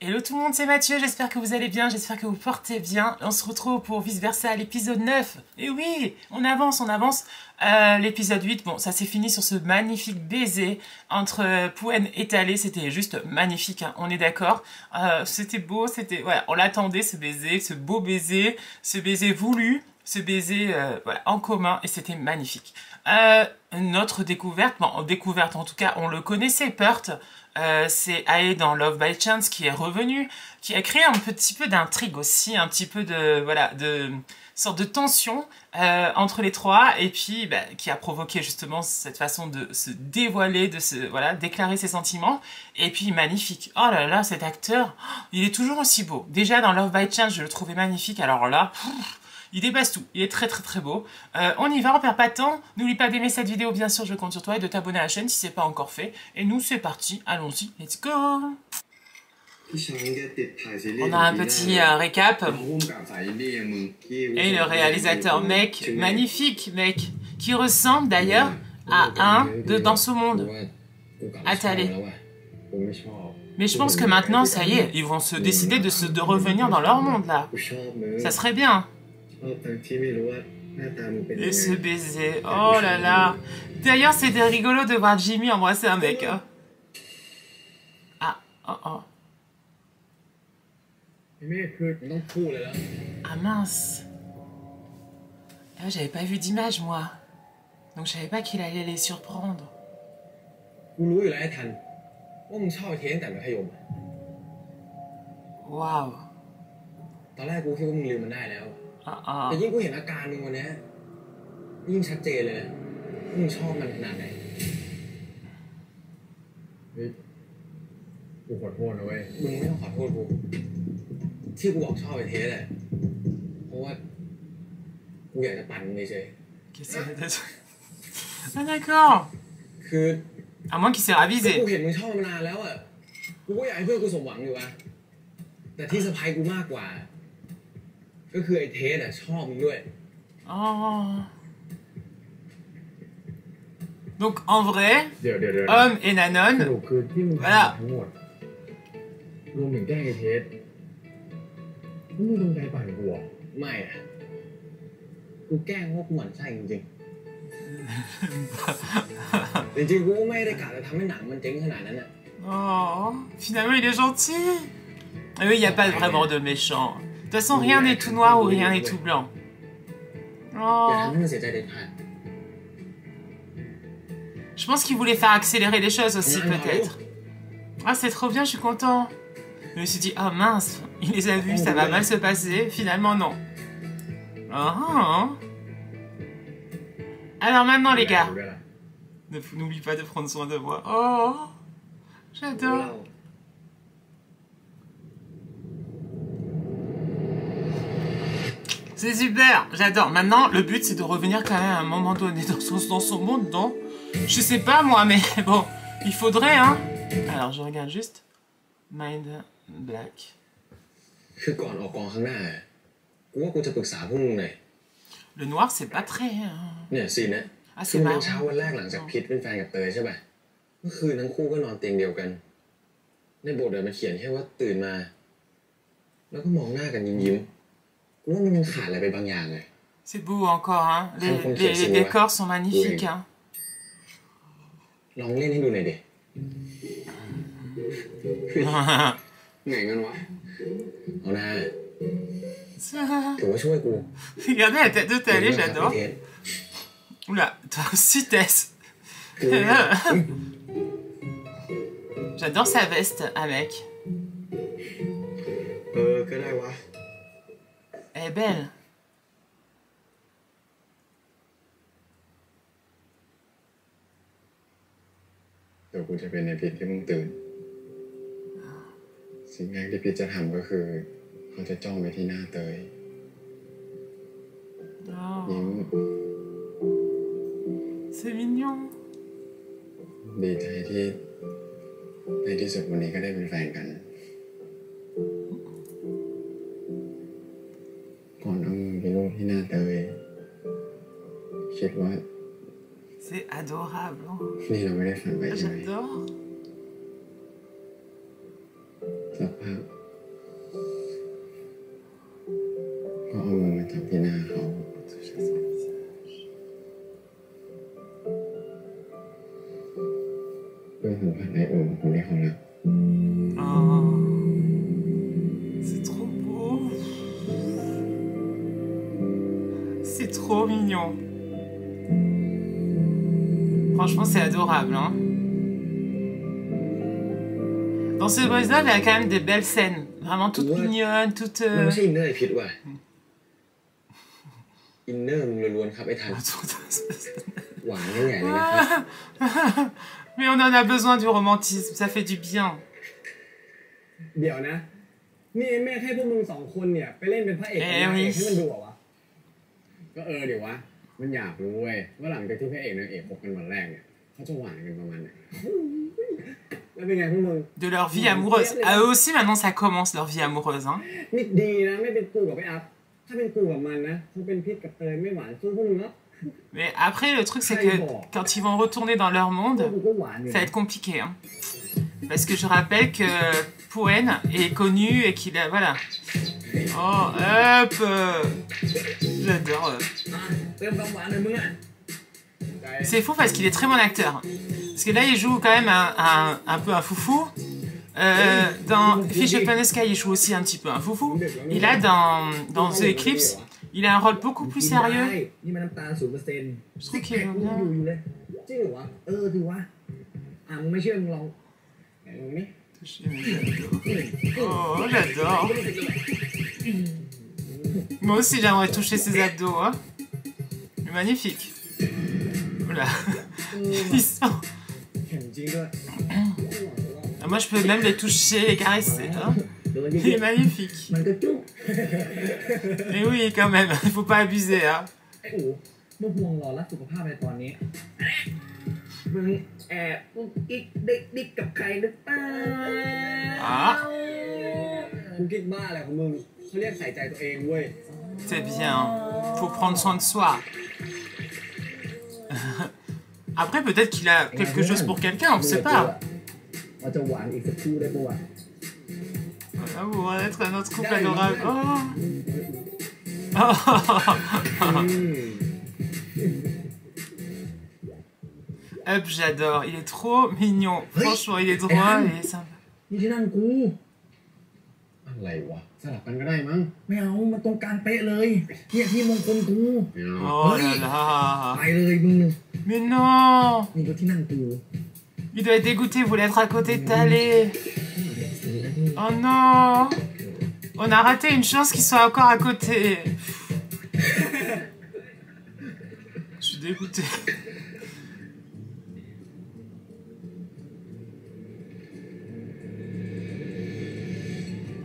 Hello tout le monde, c'est Mathieu, j'espère que vous allez bien, j'espère que vous portez bien. On se retrouve pour Vice Versa à l'épisode 9. Et oui, on avance, on avance. L'épisode 8, bon, ça s'est fini sur ce magnifique baiser entre Pwen et Talé. C'était juste magnifique, hein, on est d'accord. C'était beau, c'était, voilà, on l'attendait ce baiser, ce beau baiser, ce baiser voulu, ce baiser voilà, en commun, et c'était magnifique. Notre découverte, bon, découverte en tout cas, on le connaissait, Peart. C'est Ae dans Love by Chance qui est revenu, qui a créé un petit peu d'intrigue aussi, un petit peu de, voilà, de sorte de tension entre les trois, et puis bah, qui a provoqué justement cette façon de se dévoiler, de se, voilà, déclarer ses sentiments. Et puis magnifique, oh là là, cet acteur, il est toujours aussi beau. Déjà dans Love by Chance, je le trouvais magnifique, alors là... il dépasse tout, il est très très très beau. On y va, on perd pas de temps. N'oublie pas d'aimer cette vidéo, bien sûr, je compte sur toi, et de t'abonner à la chaîne si c'est pas encore fait. Et nous, c'est parti, allons-y, let's go. On a un petit récap. Et le réalisateur, mec, magnifique, mec, qui ressemble d'ailleurs à un de Dans ce monde, à Talé. Mais je pense que maintenant, ça y est, ils vont se décider de revenir dans leur monde, là. Ça serait bien. Et ce baiser, oh là là. D'ailleurs, c'était rigolo de voir Jimmy embrasser un mec. Hein. Ah, oh oh. Ah mince. Ah, j'avais pas vu d'image, moi. Donc je savais pas qu'il allait les surprendre. Waouh. Ah แต่ยิ่งกูเห็นอาการมึงวันนี้ยิ่งชัดเจนเลยนะมึงชอบมันขนาดไหนเฮ้ยกูขอโทษนะเว้ยมึงไม่ต้องขอโทษกูที่กูบอกชอบไอ้เทสแหละเพราะว่ากูอยากจะปั่นมึงเฉย Qu'est-ce que c'est? Ah d'accord. คือ À moins qu'il s'est ravisé. กูเห็นมึงชอบมานานแล้วอ่ะกูก็อยากให้เพื่อนกูสมหวังอยู่วะแต่ที่เซอร์ไพรส์กูมากกว่าก็คือไอ้เทสอ่ะชอบมึงด้วย Oh. Donc en vrai, Homme et Nanon, สรุปคือที่มึงทำทั้งหมดรวมถึงแกล้งไอ้เทสมึงจงใจปั่นกูไม่อะกูแกล้งเพราะกูหมั่นไส้จริงๆจริงๆกูก็ไม่ได้กะจะทำให้หนังมันเจ๊งขนาดนั้นอ่ะ oh, finalement il est gentil. Et oui, il n'y a pas vraiment de méchant. De toute façon, rien n'est tout noir ou rien n'est tout blanc. อย่า Oh. ทำให้มันเสียใจเด็ดขาด Je pense qu'il voulait faire accélérer les choses aussi, peut-être. Ah, c'est trop bien, je suis content. Je me suis dit, oh mince, il les a vus, ça va mal se passer. Finalement, non. Ah. Alors maintenant, les gars, n'oublie pas de prendre soin de moi. Oh, j'adore. C'est super, j'adore. Maintenant, le but, c'est de revenir quand même à un moment donné dans son monde, non? Je sais pas, moi, mais bon, il faudrait, hein. Alors, je regarde juste. Mind Black. คือก่อนออกกองข้างหน้ากูว่ากูจะปรึกษาพวกมึงหน่อย Le noir, c'est pas très... เนี่ยสินะ Ah, คือ c'est มัน marrant. เช้าวันแรกหลังจากพิษเป็นแฟนกับเตยใช่ป่ะเมื่อคืนทั้งคู่ก็นอนเตียงเดียวกันในบทเดินมาเขียนแค่ว่าตื่นมาแล้วก็มองหน้ากันยิ้มๆกูว่ามันยังขาดอะไรไปบางอย่างเลย C'est beau encore, hein. Les décors sont magnifiques, hein. ลองเล่นให้ดูหน่อยดิเหนื่อยกันวะเอาหน้าถือว่าช่วยกู Regardez la tête de Talé, j'adore. Oula, toi aussi, Tess. J'adore sa veste avec. ก็ได้วะ Elle est belle. เดี๋ยวกูจะเป็นในพิษที่มึงตื่นสิ่งแรกที่พิษจะทำก็คือเขาจะจ้องไปที่หน้าเตย ยิ้ม C'est mignon. ดีใจที่ในที่สุดวันนี้ก็ได้เป็นแฟนกันก่อนเอามือไปลูบที่หน้าเตยคิดว่า C'est adorable. นี่เราไม่ได้ฝันไปใช่ไหม J'adore. สักพัก trop mignon. Franchement, c'est adorable, hein. Dans ce Boys Love, il y a quand même des belles scènes. Vraiment toutes mignonnes, toutes... มันไม่ใช่อินเนอร์ไอ้พิษว่ะอินเนอร์มึงล้วนๆครับไอ้ทันหวานใหญ่เลยนะครับ Mais on en a besoin du romantisme, ça fait du bien. เดี๋ยวนะนี่แม่ให้พวกมึงสองคนเนี่ยไปเล่นเป็นพระเอกกับนางเอกให้มันดูเหรอวะก็เดี๋ยววะมันอยากรู้เว้ยว่าหลังจากที่พระเอกนางเอกพบกันวันแรกเนี่ยเขาจะหวานกันประมาณไหนแล้วเป็นไงพวกมึง De leur vie amoureuse. Ah, eux aussi, maintenant, ça commence, leur vie amoureuse, hein. นี่ดีนะไม่เป็นกูกับไอ้อัพถ้าเป็นกูกับมันนะคงเป็นพิษกับเตยไม่หวานสู้พวกมึงเนาะ Mais après, le truc, c'est que quand ils vont retourner dans leur monde, กูก็หวานอยู่ ça va être compliqué, hein. Parce que je rappelle que Poen est connu et qu'il a... Voilà. Oh, hop J'adore. เติมความหวานเลยมึงอ่ะ C'est fou parce qu'il est très bon acteur. Parce que là, il joue quand même un peu un foufou. Dans Fish Upon the Sky, il joue aussi un petit peu un foufou. Et là, dans The Eclipse, il a un rôle beaucoup plus sérieux. นี่มันน้ำตาล 0% Je trouve qu'il est กู bien. อยู่เลยจริงเหรอวะถือวะมึงไม่เชื่อมึงลองนี่ Oh, j'adore. Moi aussi, j'aimerais toucher ses abdos. Hein. Magnifique. Voilà. Ils sont... เห็นจริงด้วย Moi, je peux même les toucher, les caresser. Hein. เดิน Il est magnifique. มันก็จุ๊บ Mais oui, quand même, il faut pas abuser. Hein. ไอ้อู๋มึงห่วงหล่อรักสุขภาพในตอนนี้มึงแอบกุ๊กกิ๊กเด็กดิกกับใครหรือเปล่ากุ๊กกิ๊กบ้าอะไรของมึงเขาเรียกใส่ใจตัวเองเว้ย C'est bien. Faut prendre soin de soi. Après, peut-être qu'il a quelque chose pour quelqu'un, on ne sait pas. เราจะหวานอีกสักครู่ได้ปะวะ Voilà, vous allez être un autre couple adorable. Oh. Hop, j'adore. Il est trop mignon. Franchement, il est drôle et sympa. นี่ที่นั่งกู อะไรวะสลับกันก็ได้มั้ง ไม่เอามาตรงกลางเป๊ะเลยเนี่ยที่มงคลกู Oh là là. ไปเลยมึง Mais non. นี่ก็ที่นั่งกู Il doit être dégoûté, il voulait être à côté de Thalé. Oh non. On a raté une chance qu'il soit encore à côté. Je suis dégoûté.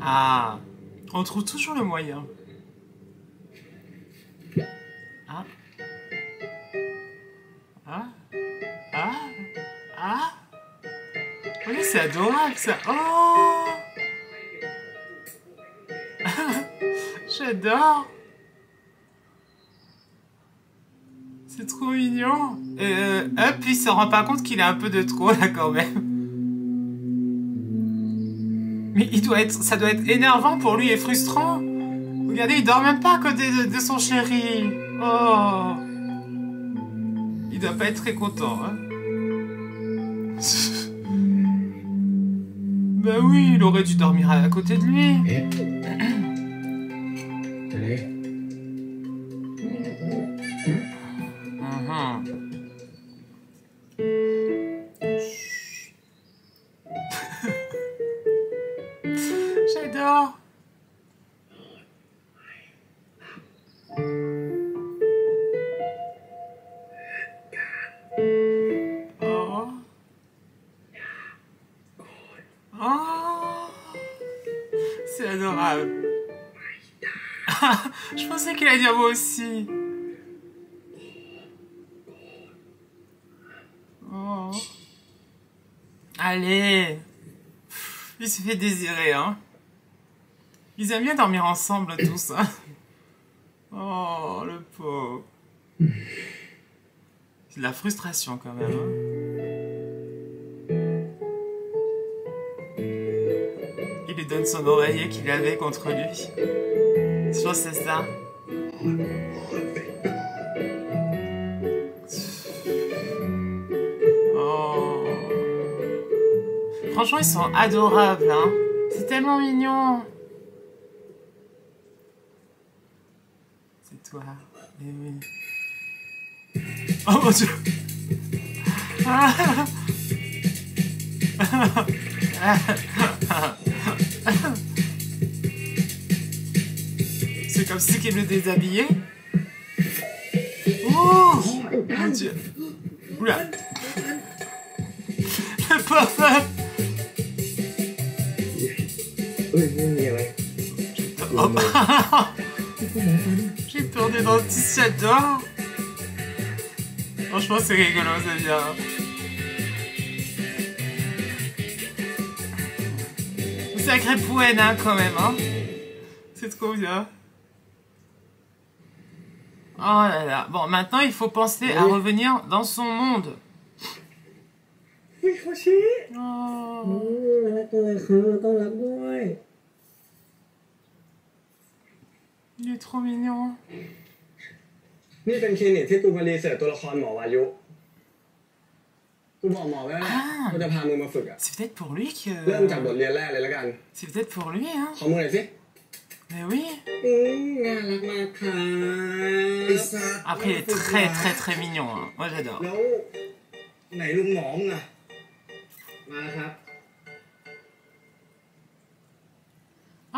Ah, on trouve toujours le moyen. Ah. Ah. Ah. Ah. Oui, c'est adorable ça. Oh. J'adore. C'est trop mignon. Hop, il se rend pas compte qu'il a un peu de trop là quand même. Mais ça doit être énervant pour lui et frustrant. Regardez, il dort même pas à côté de son chéri. Oh. Il doit pas être très content, hein. Bah oui, il aurait dû dormir à côté de lui. เอ๊ะทะเล Mhm. J'adore. Oh. Oh. C'est adorable. Je pensais qu'il allait dire moi aussi. Oh. Allez. Il se fait désirer, hein. Ils aiment bien dormir ensemble, tous. Hein. Oh, le pauvre. C'est de la frustration, quand même. Hein. Il lui donne son oreiller qu'il avait contre lui. Je pense que c'est ça. Oh. Franchement, ils sont adorables, hein. C'est tellement mignon. C'est toi. Eh oui. Oh mon Dieu. Ah. C'est comme si qu'il le déshabillait. Oh mon Dieu. Oula. Le pauvre. ไม่มีอะไร Oh. J'ai peur des dentistes, j'adore. Franchement, c'est rigolo, c'est bien. Sacré poète, hein, quand même, hein. C'est trop bien. Oh là là. Bon, maintenant, il faut penser à revenir dans son monde. วิโคชิ Oh. รักเลยคือต้องรักด้วย Il est trop mignon. นี่เป็นคลินิกที่กูมารีเสิร์ชตัวละครหมอวายุ กูบอกหมอไว้แล้วแหละกูจะพามึงมาฝึกอ่ะ C'est peut-être pour lui que... เริ่มจากบทเรียนแรกเลยแล้วกัน C'est peut-être pour lui, hein. ขอมือหน่อยสิ Mais oui. น่ารักมากครับ Après, il est très, très, très mignon, hein. Moi, j'adore. แล้วไหนลุงหมอมึงอ่ะ มาแล้วครับ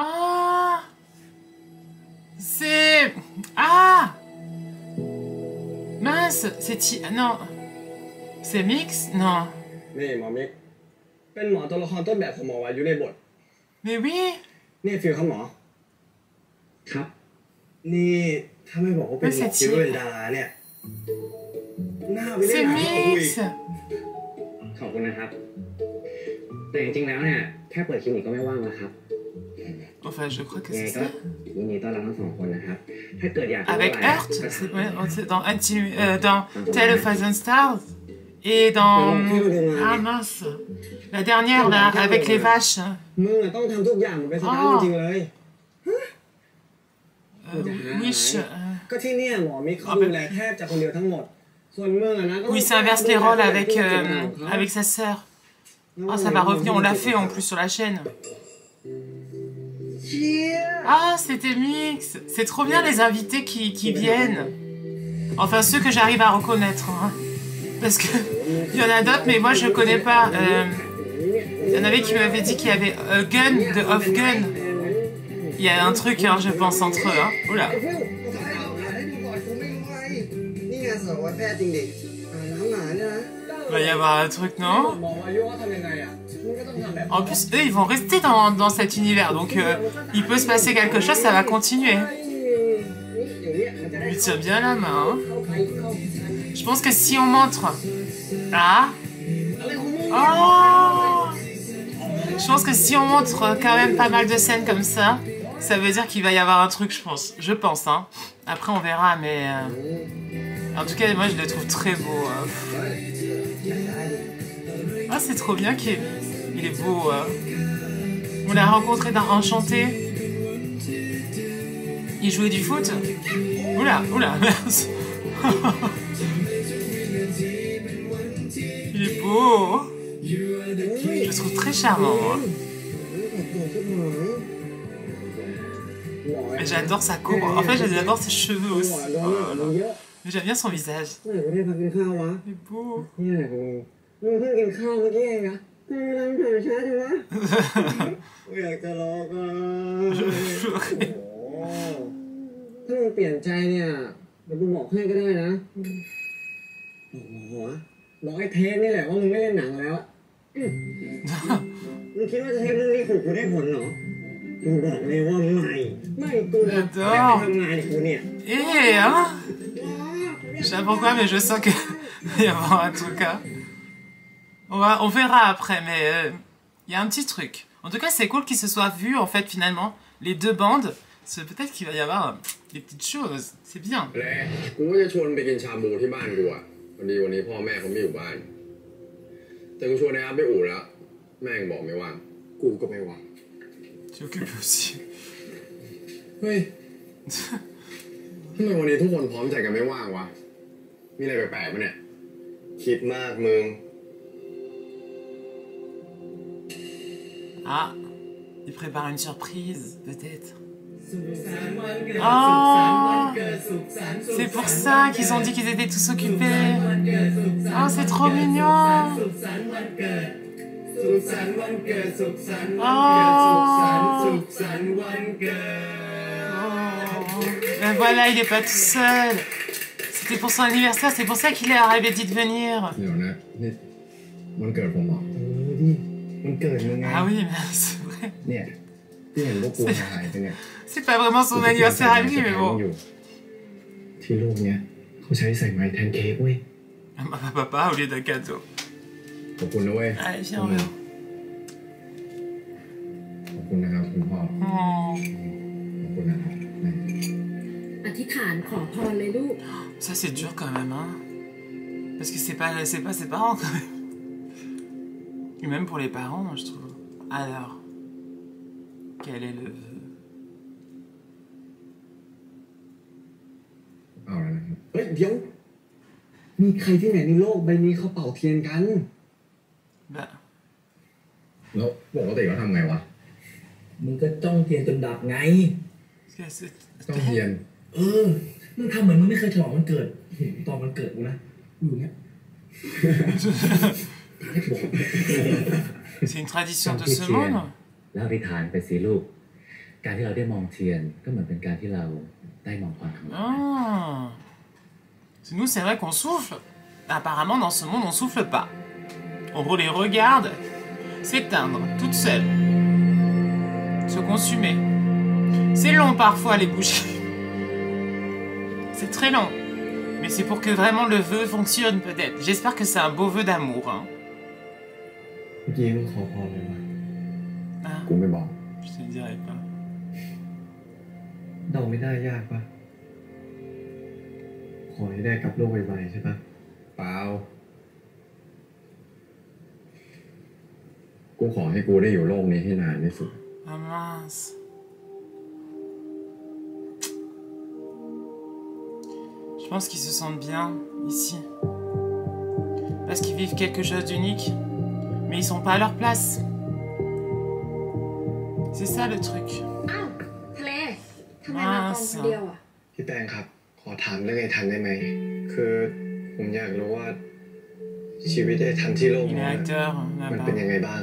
Ah. C'est... Ah. Mince, c'est... Non. C'est Mix? Non. นี่หมอมิก เป็นหมอตัวละครต้นแบบของหมอวายุในบท Mais oui. นี่ฟิลครับหมอ ครับ นี่ถ้าไม่บอกว่าเป็นหมอฟิลเป็นดาราเนี่ย หน้าไม่ได้ C'est หนาเท่ากูอีก Mix. ขอบคุณนะครับ แต่จริงๆแล้วเนี่ยแค่เปิดคลินิกก็ไม่ว่างแล้วครับ Enfin, je crois que ยังไง c'est ก็ ça. ยินดีต้อนรับทั้งสองคนนะครับ ถ้าเกิดอยากรู้ Avec อะไร Heart, c'est dans, dans Tale of Thousand Stars et dans... Ah mince. La dernière, là, avec les vaches. มึงอะต้องทำทุกอย่างเหมือนเป็นสตาร์จริงๆเลย Wish. ก็ที่เนี่ยหมอมิกเขาดูแลแทบจะคนเดียวทั้งหมด ส่วนมึงอะนะก็ Où il s'inverse les rôles avec sa sœur. Ah, ça va revenir, on l'a fait en plus sur la chaîne. Ah, c'était Mix. C'est trop bien les invités qui viennent. Enfin, ceux que j'arrive à reconnaître. Hein. Parce que il y en a d'autres, mais moi je connais pas. Il y en avait qui m'avaient dit qu'il y avait Gun de Off Gun. Il y a un truc, hein, je pense, entre eux. Hein. Oula. นี่ไงสาวแพทย์จริงดิน้ำหมาเนี่ยนะ Il va y avoir un truc, non? หมอวายุว่าทำยังไงอ่ะมึงก็ต้องทำแบบ En plus, eux, ils vont rester dans cet univers. Donc, il peut se passer quelque chose, ça va continuer. Il lui tient bien la main. Hein. Je pense que si on montre... Ah. Oh. Je pense que si on montre quand même pas mal de scènes comme ça, ça veut dire qu'il va y avoir un truc, je pense. Je pense, hein. Après, on verra, mais... En tout cas, moi, je le trouve très beau. Ah, c'est trop bien qu'il est beau. On l'a rencontré dans Enchanté. Il jouait du foot. Oula, oula, merde. Il est beau. Je le trouve très charmant, moi. Mais j'adore sa coupe. En fait, j'adore ses cheveux aussi. Oh là là. Mais j'aime bien son visage. เมื่อไหร่จะได้พักกินข้าววะ Il est beau. นี่แหละกูมึงเพิ่งกินข้าวเมื่อกี้เองนะทำไมเราถ่ายช้าจังวะกูอยากจะรอก่อนโอ้ถ้ามึงเปลี่ยนใจเนี่ยเดี๋ยวกูบอกให้ก็ได้นะบอกไอ้เทปนี่แหละว่ามึงไม่เล่นหนังแล้วมึงคิดว่าจะเทปเรื่องนี้ขู่กูได้ผลเหรอกูบอกเลยว่าไม่กูอยากทำงานกูเนี่ย Eh, hein? Je sais pas pourquoi, mais je sens qu'il va y avoir un truc. Hein. On verra après, mais il y a un petit truc. En tout cas, c'est cool qu'ils se soient vus, en fait, finalement, les deux bandes. Peut-être qu'il va y avoir des petites choses. C'est bien. กูก็จะชวนไปกินชาบูที่บ้านกูอ่ะวันนี้พ่อแม่เขาไม่อยู่บ้าน แต่กูชวนไอ้อาร์ตไปอู่แล้ว แม่งบอกไม่ว่าง กูก็ไม่ว่าง Tu es occupé aussi. เฮ้ย ทำไมวันนี้ทุกคนพร้อมใจกันไม่ว่างวะ มีอะไรแปลกๆปะเนี่ย คิดมากมึง Ah, il prépare une surprise, peut-être. Oh, c'est pour ça qu'ils ont dit qu'ils étaient tous occupés. Oh, c'est trop mignon. Ben voilà, il est pas tout seul. C'était pour son anniversaire, c'est pour ça qu'il avait dit de venir. เดี๋ยวนะนี่วันเกิดผมเหรอดิวันเกิดมึงไง Ah oui, mais c'est vrai. เนี่ยที่เห็นพวกกูหายไปเนี่ย C'est pas vraiment son anniversaire à lui, mais bon. ที่โลกเนี้ยเขาใช้ใส่ไม้แทนเค้กเว้ย Papa au lieu d'un cadeau. ขอบคุณนะเว้ย Allez, viens, on va. ขอบคุณนะครับคุณพ่อ Oh. ขอบคุณนะครับ อธิษฐานขอพรเลยลูก Ça c'est dur quand même, hein. Parce que c'est pas ses parents quand même. Et même pour les parents, je trouve. Alors, quel est le vœu? เอาแล้วนะครับเฮ้ยเดี๋ยวมีใครที่ไหนในโลกใบนี้เขาเป่าเทียนกัน Bah, แล้วปกติเขาทำไงวะ มึงก็จ้องเทียนจนดับไง ต้องเทียน มึงทำเหมือนมึงไม่เคยฉลองวันเกิดตอนวันเกิดกูนะกูอยู่เนี้ย c'est une tradition de ce monde. แล้วอธิษฐานไปสิลูก การที่เราได้มองเทียนก็เหมือนเป็นการที่เราได้มองความธรรม Ah. Nous, c'est vrai qu'on souffle. Apparemment, dans ce monde, on souffle pas. On les regarde s'éteindre, toutes seules. Se consumer. C'est long parfois, les bougies. C'est très long. Mais c'est pour que vraiment le vœu fonctionne, peut-être. J'espère que c'est un beau vœu d'amour. Hein. เมื่อกี้มึงขอพรเลยวะ Ah, กูไม่บอก je te le dirai pas. เดาไม่ได้ยากปะขอให้ได้กลับโลกไวๆใช่ปะเปล่ากูขอให้กูได้อยู่โลกนี้ให้นานที่สุด Ah mince. Je pense qu'ils se sentent bien ici. Parce qu'ils vivent quelque chose d'unique. Mais ils sont pas à leur place. C'est ça le truc. อ้าวทะเลทำไมมากองคนเดียวอ่ะ พี่แป้งครับ ขอถามเรื่องไอ้ทันได้ไหม คือผมอยากรู้ว่าชีวิตไอ้ทันที่โลก Il นี้ est acteur มันเป็นยัง là-bas. ไงบ้าง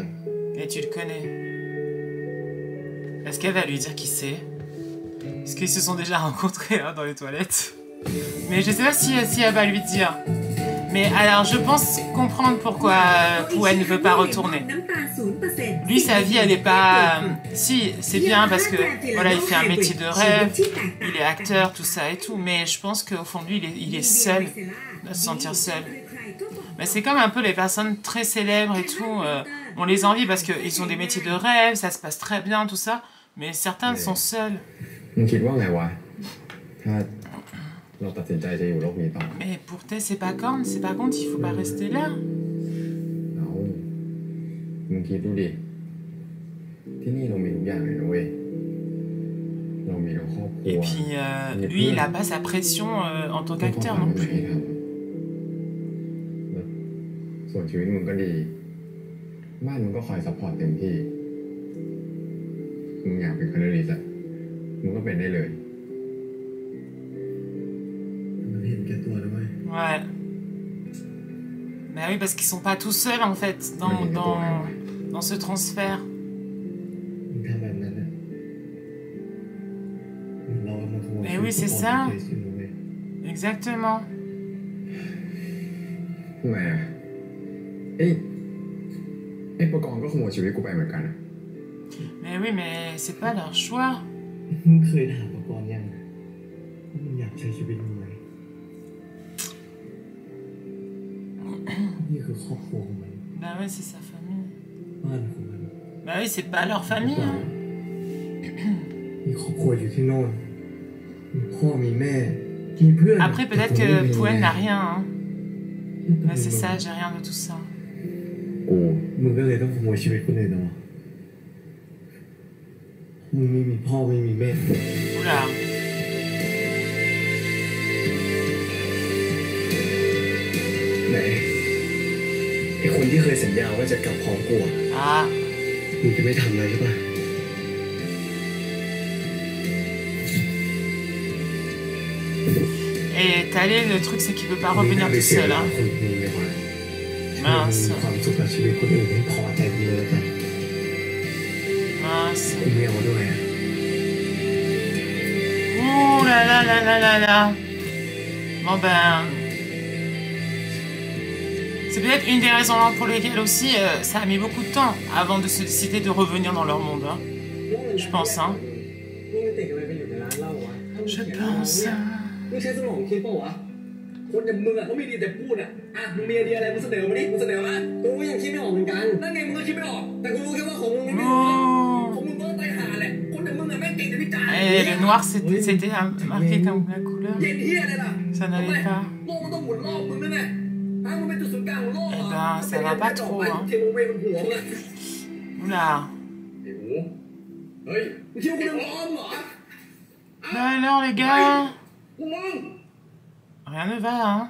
Et tu le connais. Est-ce qu'elle va lui dire qui c'est? Est-ce qu'ils se sont déjà rencontrés hein, dans les toilettes? Mais je sais pas si elle va lui dire. Mais alors, je pense comprendre pourquoi Pouen ne veut pas retourner. Lui, sa vie, elle est pas... Si, c'est bien parce que, voilà, il fait un métier de rêve, il est acteur, tout ça et tout, mais je pense qu'au fond de lui, il est seul, il doit se sentir seul. Mais c'est comme un peu les personnes très célèbres et tout, on les envie parce qu'ils ont des métiers de rêve, ça se passe très bien, tout ça, mais certains sont seuls. มึงคิดว่าไงวะ ถ้าเราตัดสินใจจะอยู่โลกนี้ต่อ Mais pour tes, c'est pas contre, il faut pas rester là. เอามึงคิดดูดิ ที่นี่เรามีทุกอย่างเลยนะเว้ย เรามีทั้งครอบครัว Et puis, lui, il a pas sa pression en tant qu'acteur non plus. ส่วนชีวิตมึงก็ดี บ้านมึงก็คอยซัพพอร์ตเต็มที่ มึงอยากเป็นคาร์ลิสอะมึงก็เป็นได้เลย มันเห็นแก่ตัวนะเว้ย Ouais. Bah oui, parce qu'ils sont pas tout seuls en fait dans ce transfert. มึงทำแบบนั้นอะเราเอามาขโมย Eh oui, c'est ça. ชีวิตคนอื่นเลย Exactement. ทำไมอะไอ้ประกรณ์ก็ขโมยชีวิตกูไปเหมือนกันอะ Mais oui, mais c'est pas leur choix. มึงเคยถามประกรณ์ยังว่ามึงอยากใช้ชีวิตยังไงนี่คือครอบครัวของมัน Bah oui, c'est sa famille. บ้านของมัน Bah oui, c'est pas leur famille. Hein. มีครอบครัวอยู่ที่โน่นมีพ่อมีแม่มีเพื่อน Après, peut-être que Pouen n'a rien. Hein. Bah, c'est ça, j'ai rien de tout ça. กูมึงก็เลยต้องขโมยชีวิตคนอื่นเหรอมึงไม่มีพ่อไม่มีแม่ Oula. ไหนไอ้คนที่เคยสัญญาว่าจะกลับพร้อมกูอะ Ah. มึงจะไม่ทำอะไรใช่ปะ allé, le truc c'est qu'il veut pas revenir tout seul. Hein. คนมึงเลยว่ะ Mince, มีความสุขกับชีวิตคนอื่นให้พอใจกูเลยกัน mince. กูไม่เอาด้วย Ouh là là là là là là. Bon ben... C'est peut-être une des raisons pour lesquelles aussi ça a mis beaucoup de temps avant de se décider de revenir dans leur monde. Hein. Je pense, hein. มึงไม่ติดอะไรไปอยู่ในร้านเหล้าวะ Je pense. มึงใช้สมองคิดเปล่าวะคนอย่างมึงอ่ะเขาไม่ดีแต่พูดอ่ะมึงมีไอเดียอะไรมึงเสนอมาดิมึงเสนอมากูก็ยังคิดไม่ออกเหมือนกันนั่นไงมึงก็คิดไม่ออกแต่กูรู้แค่ว่าของมึงไม่ออกของมึงก็ตายห่าแหละคนอย่างมึงอ่ะแม่งเก่งแต่วิจารณ์ Et le noir c'était marqué comme la couleur. เย็นเฮียเลยล่ะ Ça n'allait pas. โลกมันต้องหมุนรอบมึงนั่นแหละมึงเป็นจุดศูนย์กลางของโลกเหรอ Eh ben, ça va pas trop, hein. เทมเวมันหัวมึง Oula. ไอ้หูเฮ้ยมึงคิดว่ากูจะร้อนเหรอ Alors les gars, กูมึง rien ne va, hein.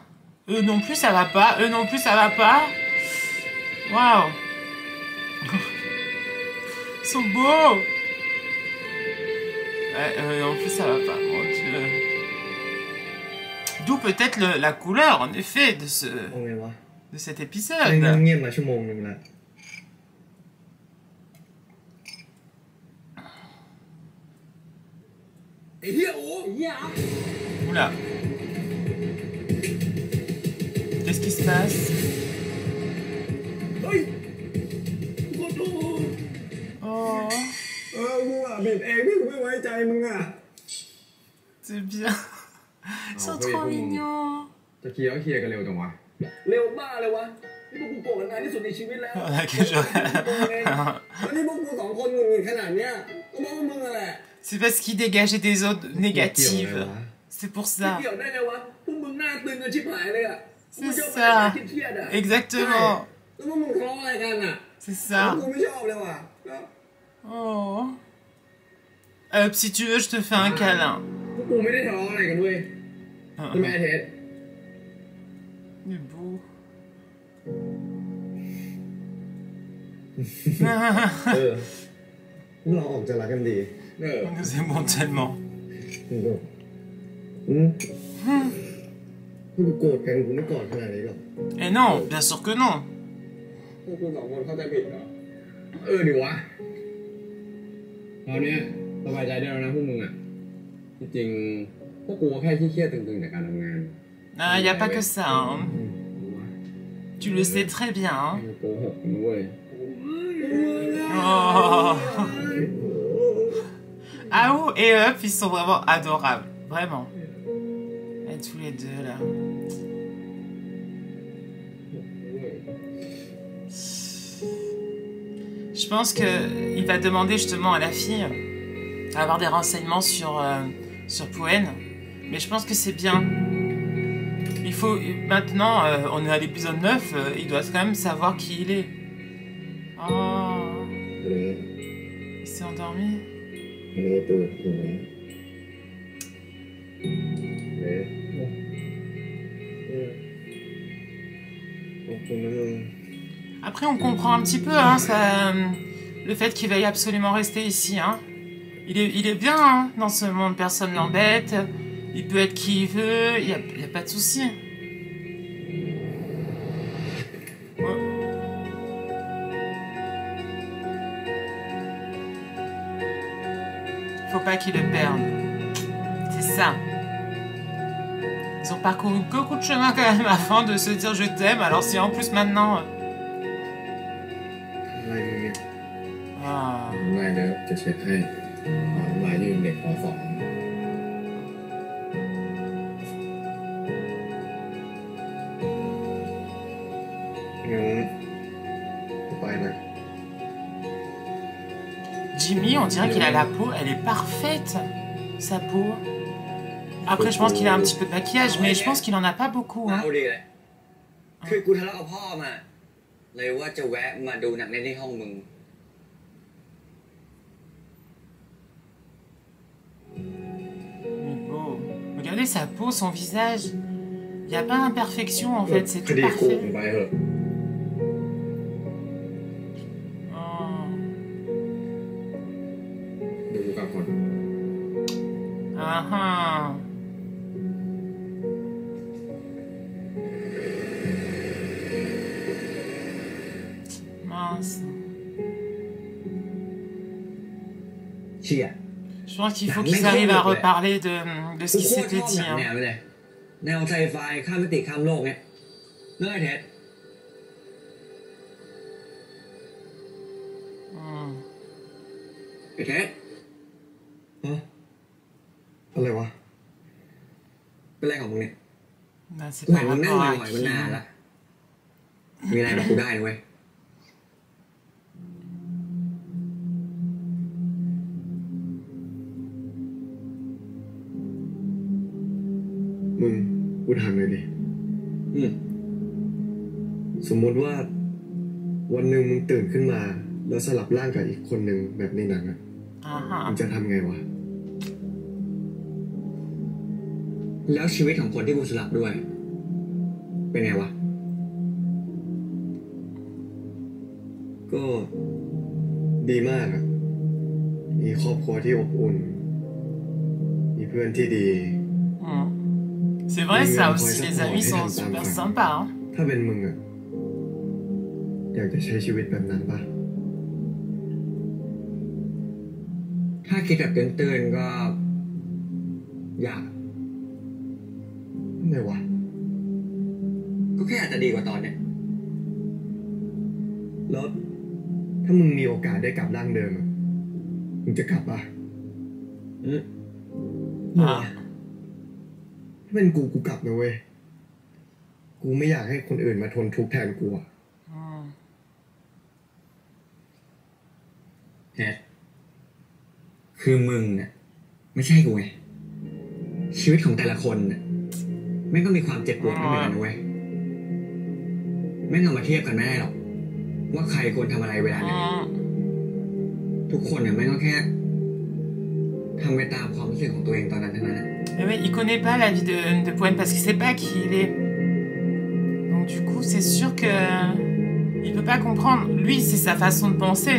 Eux non plus ça va pas, eux non plus ça va pas. Waouh. Ils sont beaux. Ouais, non plus ça va pas, mon Dieu. D'où peut-être la couleur, en effet, de เอาไงวะ de cet นั่ง épisode. เงียบมาชั่วโมงนึงละไอ้เหี้ยโอ้เหี้ย Oula. Qu'est-ce qui se passe? เฮ้ยขอโทษ Oh, กูอ่ะบิดเองที่กูไม่ไว้ใจมึงอ่ะ c'est bien. Ils sont trop mignons. จะเคลียร์ก็เคลียร์กันเร็วจังวะเร็วบ้าเลยวะนี่พวกกูโกรธกันนานที่สุดในชีวิตแล้ว Voilà que je... แล้วนี่พวกกูสองคนหงุดหงิดขนาดเนี้ยก็เพราะว่ามึงอะแหละ C'est parce qu'ils dégageaient des ondes négatives. C'est pour ไม่ ça. เกี่ยวได้ไงวะพวกมึงหน้าตึงกันชิบหายเลยอ่ะ C'est ça. Exactement. แล้วพวกมึงทะเลาะอะไรกันอ่ะ C'est กู ça. ไม่ชอบเลยว่ะ Oh. Si tu veux, je te fais un câlin. พวกกูไม่ได้ทะเลาะอะไรกันเว้ยใช่ไหมเทส Il est beau. เราออกจะรักกันดี Nous aimons tellement. กูโกรธกันกูไม่กอดขนาดนี้หรอก Et non, bien sûr que non. พวกกูสองคนเข้าใจผิดเหรอดิวะตอนนี้สบายใจได้แล้วนะพวกมึงอ่ะจริงๆพวกกูแค่เครียดตึงๆจากการทำงาน Ah, y a pas que ça, hein. Tu le sais très bien, hein. โกหกกันด้วย Oh. Aou et Up, ils sont vraiment adorables. Vraiment. Et tous les deux, là. Je pense qu'il va demander justement à la fille à avoir des renseignements sur Poen. Mais je pense que c'est bien. Il faut... Maintenant, on est à l'épisode 9, il doit quand même savoir qui il est. Oh. Il s'est endormi. ตื่นอยู่ไหมขอบคุณนะมึง Après, on comprend un petit peu hein, ça, le fait qu'il veuille absolument rester ici. Hein. Il est bien hein, dans ce monde, personne l'embête. Il peut être qui il veut, il n'y a pas de souci. Ouais. Faut pas qu'il le perde. C'est ça. Ils ont parcouru beaucoup de chemin quand même avant de se dire je t'aime. Alors si en plus maintenant... อะไรมึงเนี่ย Ah. ไม่เดี๋ยวจะเช็ดให้มายืนเด็กป .2 งั้นไปนะ Jimmy, on dirait qu'il a la peau, elle est parfaite, sa peau. Après, je pense qu'il a un petit peu de maquillage, mais je pense qu'il en a pas beaucoup. Hein. เอาดีเลยคือกูทะเลาะกับพ่อมาเลยว่าจะแวะมาดูหนังเล่นที่ห้องมึง Il est beau. Regardez sa peau, son visage. Il n'y a pas d'imperfection en fait, c'est ค tout ดีกู parfait. ไปเถอะ Oh. ดูกับคน Ah ah. เชี่ย Je pense qu'il faut qu'ils arrivent à reparler de ce กู qui โคตรช s'était อบ dit. หนังแน Hein. วนี้เลยแนวไซไฟข้ามมิติข้ามโลกเนี่ยเรื่องไอ้เท็ด Hmm. ไอ้เท็ด ฮะอะไรวะ เป็นไรของมึงเนี่ย Ben, c'est กู par เห็นมึงนั่ง rapport ห à น่อยๆมัน qui. นาน Hein. ละมีอะไรบอกกูได้นะเว้ย มึงกูถามหน่อยดิ อืม สมมติว่า วันหนึ่งมึงตื่นขึ้นมา แล้วสลับร่างกับอีกคนหนึ่งแบบในหนังอ่ะ Ah มึง ah. จะทำไงวะ แล้วชีวิตของคนที่กูสลับด้วย เป็นไงวะ ก็ดีมากอ่ะ มีครอบครัวที่อบอุ่น มีเพื่อนที่ดี Hmm. C'est vrai, ça aussi, les amis sont super sympas. Hein. ถ้าเป็นมึงอ่ะ อยากจะใช้ชีวิตแบบนั้นปะ ถ้าคิดแบบเตือนๆก็ อยาก ไงวะ ก็แค่อาจจะดีกว่าตอนเนี้ย แล้วถ้ามึงมีโอกาสได้กลับร่างเดิมอะมึงจะกลับปะ อืม Ah. ถ้าเป็นกูกลับนะเว้ย กูไม่อยากให้คนอื่นมาทนทุกข์แทนกูอะ Hmm. เท็ดคือมึงน่ะไม่ใช่กูไง ชีวิตของแต่ละคนน่ะแม่งก็มีความเจ็บปวดไม่เหมือนกันนะเว้ยแม่งเอามาเทียบกันไม่ได้หรอก ว่าใครควรทำอะไรเวลาไหน Hmm. ทุกคนเนี่ยแม่งก็แค่ทำไปตามความรู้สึกของตัวเองตอนนั้นเท่านั้นนะ Mais ouais, il connaît pas la vie de Poen parce qu'il sait pas qui il est. Donc du coup, c'est sûr que il peut pas comprendre. Lui, c'est sa façon de penser.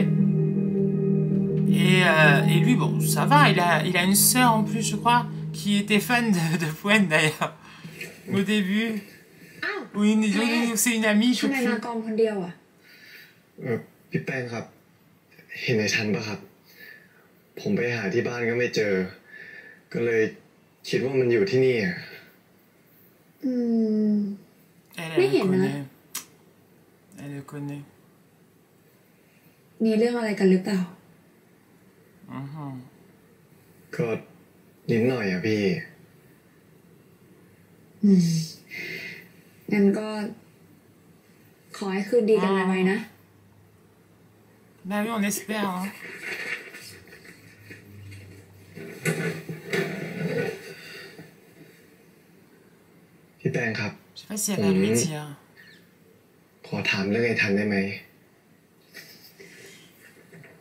Et lui, bon, ça va. Il a une sœur en plus, je crois, qui était fan de Poen d'ailleurs au début. อ้าว Ou c'est une amie, je ทำ sais ไม plus. มากองคนเดียวอ่ะ พี่แป้งครับ เห็นในทันปะครับ ผมไปหาที่บ้านก็ไม่เจอ ก็เลยคิดว่ามันอยู่ที่นี่อะ อืม Elle, Mais elle il y le en a. connaît. Elle le connaît. มีเรื่องอะไรกันหรือเปล่า Mhm. ก็นิดหน่อยอะพี่ อืม งั้นก็ ขอให้คืนดีกันไว้นะ Bah oui, on espère. Hein. พี่แป้งครับ Je sais pas si elle va lui dire. ขอถามเรื่องไอ้ทันได้ไหม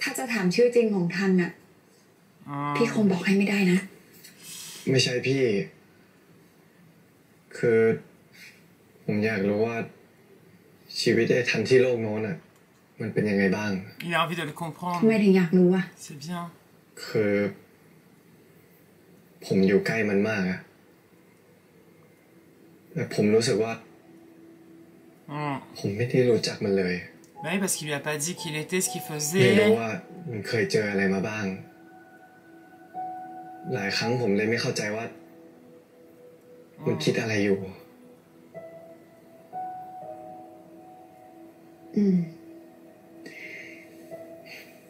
ถ้าจะถามชื่อจริงของทันน่ะ พี่คงบอกให้ไม่ได้นะ ไม่ใช่พี่ คือ ผมอยากรู้ว่า ชีวิตไอ้ทันที่โลกโน้นอะมันเป็นยังไงบ้าง Il a envie de le ทำ comprendre. ไมถึงอยากรู้อ่ะ C'est bien. คือ ผมอยู่ใกล้มันมากอะแต่ผมรู้สึกว่า Hmm. ผมไม่ได้รู้จักมันเลย Bah oui, parce qu'il lui a pas dit qui il était, ce qu'il ไม่รู้ faisait. ว่ามันเคยเจออะไรมาบ้าง หลายครั้งผมเลยไม่เข้าใจว่า มันคิดอะไรอยู่ อืม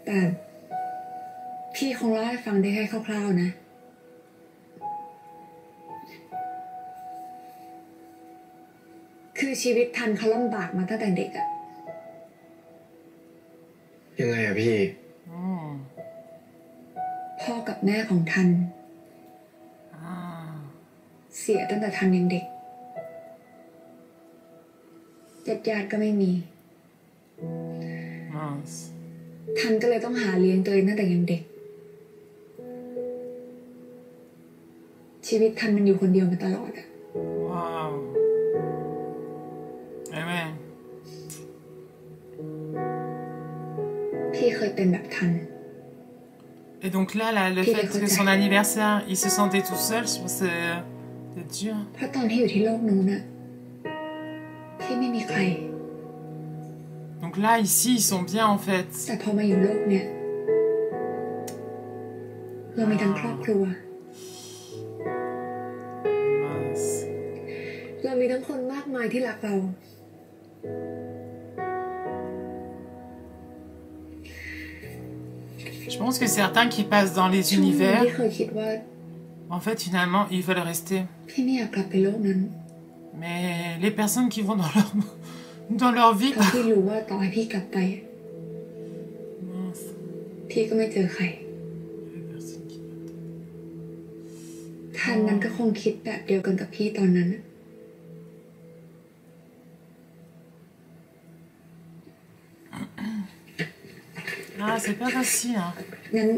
แต่พี่คงเล่าให้ฟังได้แค่คร่าวๆนะ คือชีวิตทันเขาลำบากมาตั้งแต่เด็กอะ ยังไงอะพี่ Hmm. พ่อกับแม่ของทัน Ah. เสียตั้งแต่ทันยังเด็กญาติๆก็ไม่มี Mince. ทันก็เลยต้องหาเลี้ยงตัวเองตั้งแต่ยังเด็ก ชีวิตทันมันอยู่คนเดียวมาตลอดอะ Waouh. Eh ouais. พี่เคยเป็นแบบทัน Et donc là, le Puis fait les que son retards. anniversaire, il se sentait tout seul, je pense que c'est dur. เพราะตอนที่อยู่ที่โลกนู้นน่ะพี่ไม่มีใคร Donc là, ici, ils sont bien en fait. แต่พอมาอยู่โลกเนี้ย เรามีทั้งครอบครัว Mince. เรามีทั้งคนมากมายที่รักเรา Je pense que certains qui passent dans les ช่วงหนึ่ง univers, ที่เคยคิดว่า en fait, finalement, ils veulent rester. พี่ไม่อยากกลับไปโลกนั้น Mais les personnes qui vont dans leur vie, เพราะพี่รู้ว่าต่อให้พี่กลับไป mince. พี่ก็ไม่เจอใคร Les personnes qui- ท่านนั้นก็คงคิดแบบเดียวกันกับพี่ตอนนั้นน่ะ Ah, c'est pas facile, hein. งั้น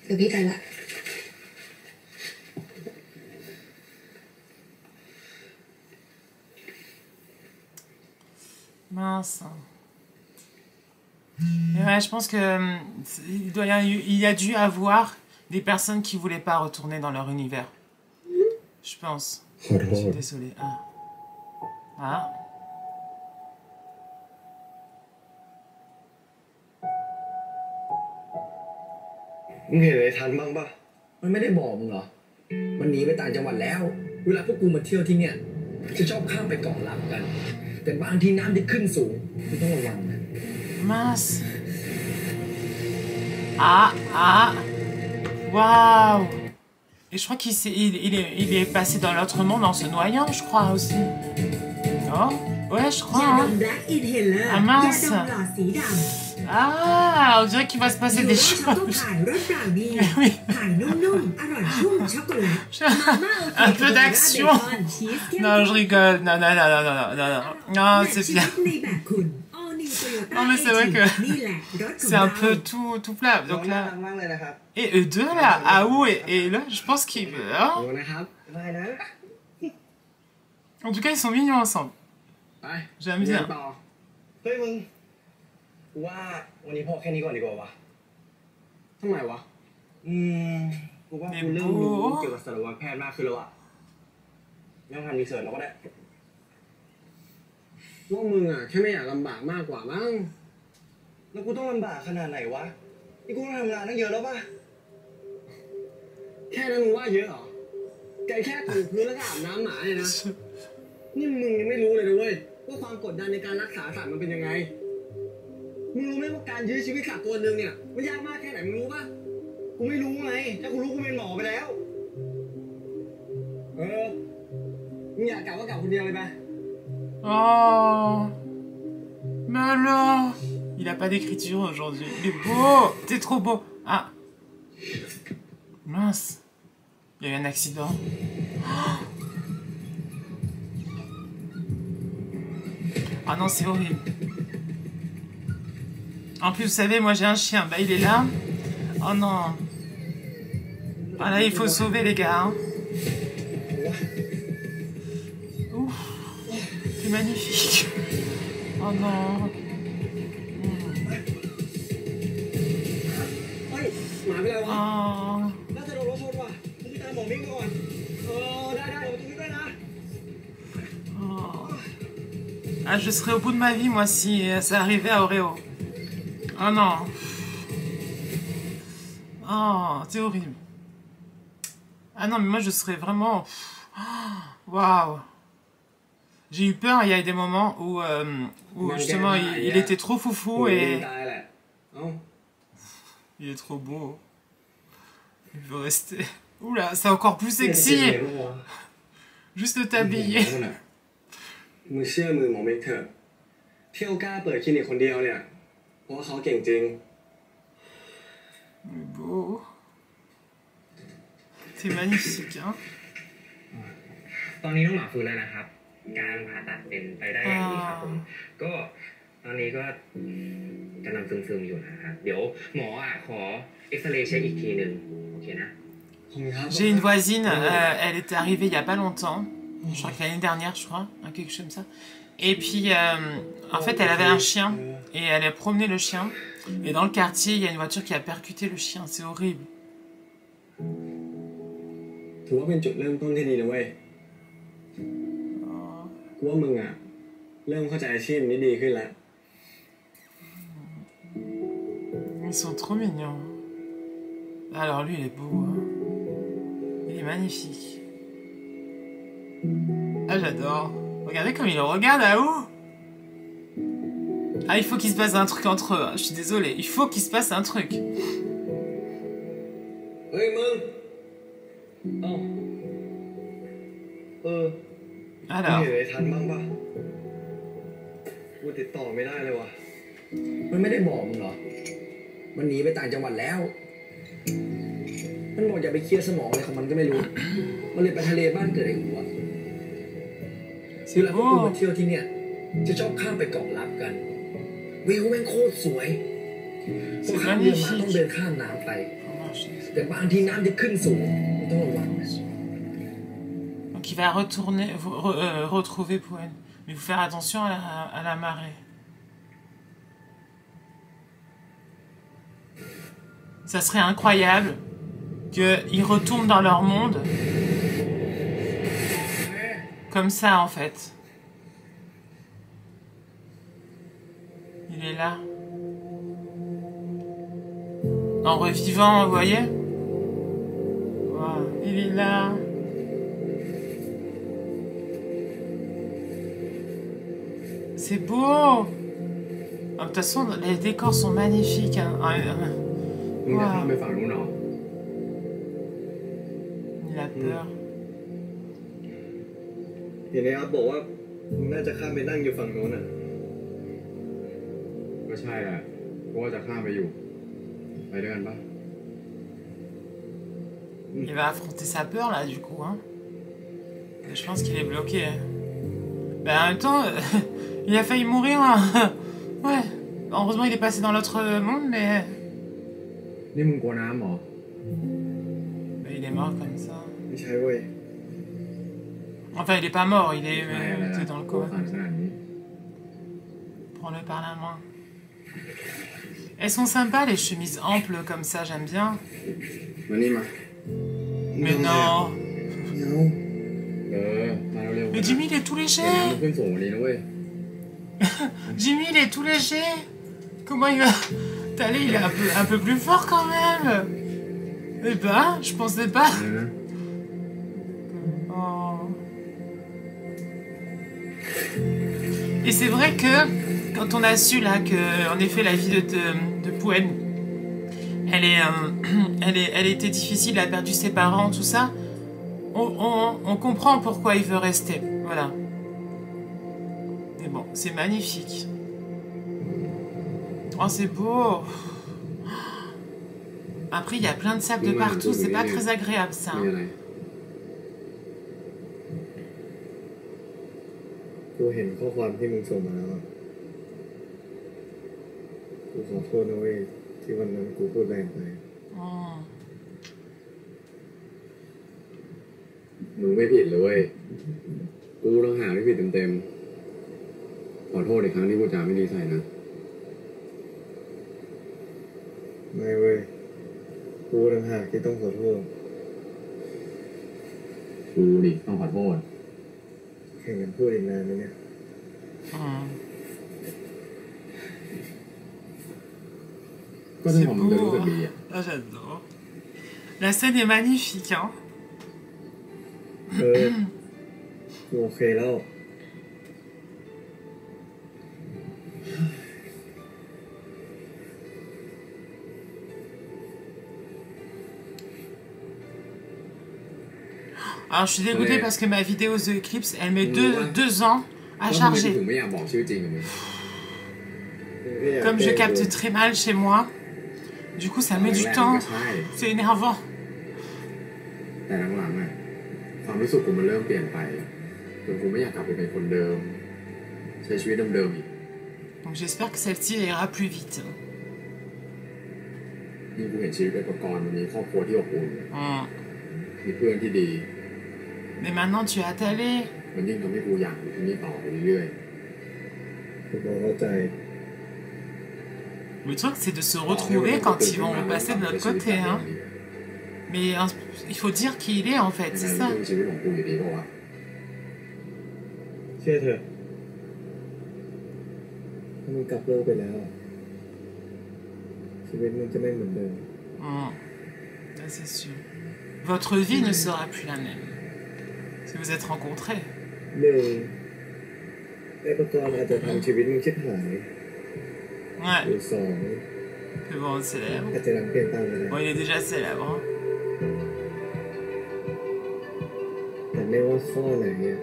เดี๋ยวพี่ไปละ Mince. Et ouais, je pense que il y a dû avoir des personnes qui voulaient pas retourner dans leur univers. Je pense. ขอโท Je suis ษ désolée. Ah. Ah. มึงเห็นไอ้ทันบ้างปะมันไม่ได้บอกมึงเหรอ มันหนีไปต่างจังหวัดแล้ว เวลาพวกกูมาเที่ยวที่เนี่ยจะชอบข้ามไปเกาะล้ำกัน แต่บางทีน้ำที่ขึ้นสูงมึงต้องระวังนะ Mince. Ah, ah. Waouh. Et je crois il est passé dans l'autre monde en se noyant, je crois aussi. Non? Ouais, je ยา crois. ด Hein. ม Black Inhaler Ah ยา mince. ดมหลอดสีดำ Ah, on dirait qu'il va se ยู passer โร des ช็อกโก choses. พายรสเปล่าดี Oui. พายนุ่มๆ อร่อยชุ่มช็อกโกแลตมาม่าโอเค Un peu d'action. เบคอนชีสเข้ม Non, je rigole. Non, non, non, non, non, non, non, non. Non, และ c'est ชี bien. สในแบบคุณ All New Toyota Non, mais c'est vrai que A-Team นี่แหละรถของ c'est un เรา peu tout plat. น้อง Donc น่า là. รักมากเลยนะครับ Et eux deux là, Aou et là, je pense qu'ils. โอ้ Hein. นะครับได้นะ En tout cas, ils sont mignons ensemble. ไป J'aime เรียน bien. ต่อเฮ้ยมึงกูว่าวันนี้พอแค่นี้ก่อนดีกว่าวะทำไมวะกูว่ากูเริ่มรู้เกี่ยวกับสัตวแพทย์มากขึ้นแล้วอะไม่ต้องทำรีเสิร์ชแล้วก็ได้ว่ามึงอะแค่ไม่อยากลำบากมากกว่ามั้งแล้วกูต้องลำบากขนาดไหนวะนี่กูต้องทำงานตั้งเยอะแล้วป่ะแค่นั้นมึงว่าเยอะเหรอไก่แค่ถูพื้นแล้วก็อาบน้ำหมาเนี่ยนะ นี่มึงยังไม่รู้เลยนะเว้ยว่าความกดดันในการรักษาสัตว์มันเป็นยังไง มึงรู้ไหมว่าการยื้อชีวิตสัตว์ตัวหนึ่งเนี่ยมันยากมากแค่ไหนมึงรู้ปะกูไม่รู้ไงถ้ากูรู้กูเป็นหมอไปแล้ว มึงอยากกลับก็กลับคนเดียวเลยไป Oh. Mais alors. Il a pas d'écriture aujourd'hui. Il est beau. T'es trop beau. Ah. Mince. Il y a eu un accident. Ah non, c'est horrible. En plus, vous savez, moi j'ai un chien. Bah, il est là. Oh non. Ah là, il faut sauver les gars. Hein. Ouf. C'est magnifique. Oh non. เฮ้ยหมาเป็นไรวะ Oh. น่าจะโดนรถชนว่ะมึงไปตามหมอมิ้งก่อนได้เดี๋ยวตรงนี้ด้วยนะ Oh. Ah, je serais au bout de ma vie, moi, si ça arrivait à Oreo. Oh non. Oh, c'est horrible. Ah non, mais moi, je serais vraiment... Waouh. J'ai eu peur, il y a des moments où justement, il était trop foufou มึง et... ตายแหละเอ้า Il est trop beau. Il veut rester... Oula, c'est encore plus เจ็บ sexy. เลยปะวะ Juste t'habiller. มึงเชื่อมือหมอมิกเถอะเที่ยวกล้าเปิดคลินิกคนเดียวเนี่ยเพราะว่าเขาเก่งจริง Il est beau. C'est magnifique, hein. ตอนนี้น้องหมาฟื้นแล้วนะครับ การผ่าตัดเป็นไปได้อย่างดีครับผม ก็ตอนนี้ก็กำลังซึมๆอยู่นะครับ เดี๋ยวหมอขอเอ็กซเรย์เช็คอีกทีหนึ่งโอเคนะ J'ai une voisine, elle était arrivée il y a pas longtemps. Je crois que l'année dernière, je crois, quelque chose comme ça. Et puis, en fait, elle avait un chien et elle a promené le chien. Et dans le quartier, il y a une voiture qui a percuté le chien. C'est horrible. ถือว่าเป็นจุดเริ่มต้นที่ดีนะเว้ยกูว่ามึงอะเริ่มเข้าใจอาชีพนี้ดีขึ้นแล้ว Ils sont trop mignons. Alors lui, il est beau. Hein. Il est magnifique. Ah, j'adore. Regardez comme il le regarde à haut. Ah, il faut qu'il se passe un truc entre eux. Hein. Je suis désolée. Il faut qu'il se passe un truc. เฮ้ยมึงเอ้าAlors. เห็นไอ้ทันบ้างปะกูติดต่อไม่ได้เลยว่ะมันไม่ได้บอกมึงเหรอมันหนีไปต่างจังหวัดแล้วมันบอกอย่าไปเคลียร์สมองอะไรของมันก็ไม่รู้มันเลยไปทะเลบ้านเกิดไอ้หัวคือแล้วพวกกูมาเที่ยวที่เนี่ยจะชอบข้ามไปเกาะลับกันวิวแม่งโคตรสวยพอข้ามเรือมาต้องเดินข้ามน้ำไปแต่บางทีน้ำจะขึ้นสูงต้องระวังนะ Donc il va retourner, retrouver Poen. Mais il faut faire attention à la marée. Ça serait incroyable qu'ils retournent dans leur monde. Comme ça, en fait. Il est là. En revivant, vous voyez? Voilà, il est là. C'est beau. De toute façon, les décors sont magnifiques. Hein. Wow. Il a peur. เห็นไอ้อัพบอกว่ามึงน่าจะข้ามไปนั่งอยู่ฝั่งโน้นน่ะก็ใช่แหละเพราะว่าจะข้ามไปอยู่ไปด้วยกันปะ Il va affronter sa peur là du coup. Hein. Je pense qu'il est bloqué. Ben, en même temps, il a failli mourir. Hein. Ouais. Heureusement il est passé dans l'autre monde mais... นี่มึงกลัวน้ำเหรอ Ben, il est mort comme ça. ไม่ใช่เว้ย Enfin il est pas mort, il est dans le coma. Prends-le par la main. Elles sont sympas les chemises amples comme ça, j'aime bien. มานี่มา Mais non. มาเร็วๆ Mais Jimmy il est tout léger. มันขึ้นสูงกว่านี้นะเว้ย Jimmy il est tout léger. Comment il va... Allez, il est un peu plus fort quand même. Eh ben, je pensais pas. Oh. Et c'est vrai que quand on a su là que, en effet, la vie de Poen, elle était difficile, elle a perdu ses parents, tout ça, on comprend pourquoi il veut rester. Voilà. Mais bon, c'est magnifique. Oh, c'est beau. Après, il y a plein de sable de partout. C'est pas très agréable, ça. กูเห็นข้อความที่มึงส่งมาแล้วกูขอโทษนะเว้ยที่วันนั้นกูพูดแรงไป Oh. มึงไม่ผิดเลยเว้ยกูต้องหาที่ผิดเต็มๆขอโทษอีกครั้งที่กูจาไม่ดีใส่นะไม่เว้ยกูต้องหาที่ต้องขอโทษกูดิต้องขอโทษแข่งกันพูดอีกนานไหมเนี่ย ก็ถ้าผมจะรู้สึกดีอ่ะ Ah, j'adore. La scène est magnifique, hein. กูโอเคแล้ว Alors, je suis dégoûtée parce que ma vidéo The Eclipse, elle met 2 ans à charger. Comme je capte très mal chez moi, du coup, ça met du temps. C'est énervant. แต่หลังๆอ่ะความรู้สึกกูมันเริ่มเปลี่ยนไปจนกูไม่อยากกลับไปเป็นคนเดิมใช้ชีวิตเดิมๆอีก Donc, j'espère que celle-ci ira plus vite. ยิ่งกูเห็นชีวิตประกอบวันนี้ครอบครัวที่อบอุ่นมีเพื่อนที่ดี Mais maintenant, tu es attardé. มันยิ่งทำให้กูอยากอยู่ที่นี่ต่อไปเรื่อยๆกูเข้าใจ Le truc, c'est de se retrouver quand ils vont passer de notre côté. Hein. Mais il faut dire qui il est, en fait, c'est ça. ชีวิตของกูอยู่ดีป่าวะเชื่อเถอะถ้ามึงกลับโลกไปแล้วชีวิตมึงจะไม่เหมือนเดิม c'est sûr. Votre vie ne sera plus la même. Si vous êtes rencontrés. หนึ่งไอ้ประกรณ์อาจจะทำชีวิตมึงชิบหาย Ouais. หรือสอง Le grand célèbre. อาจจะนำเปลี่ยนตามไป Bon, il est déjà célèbre. Hein. แต่ไม่ว่าข้อไหนอ่ะ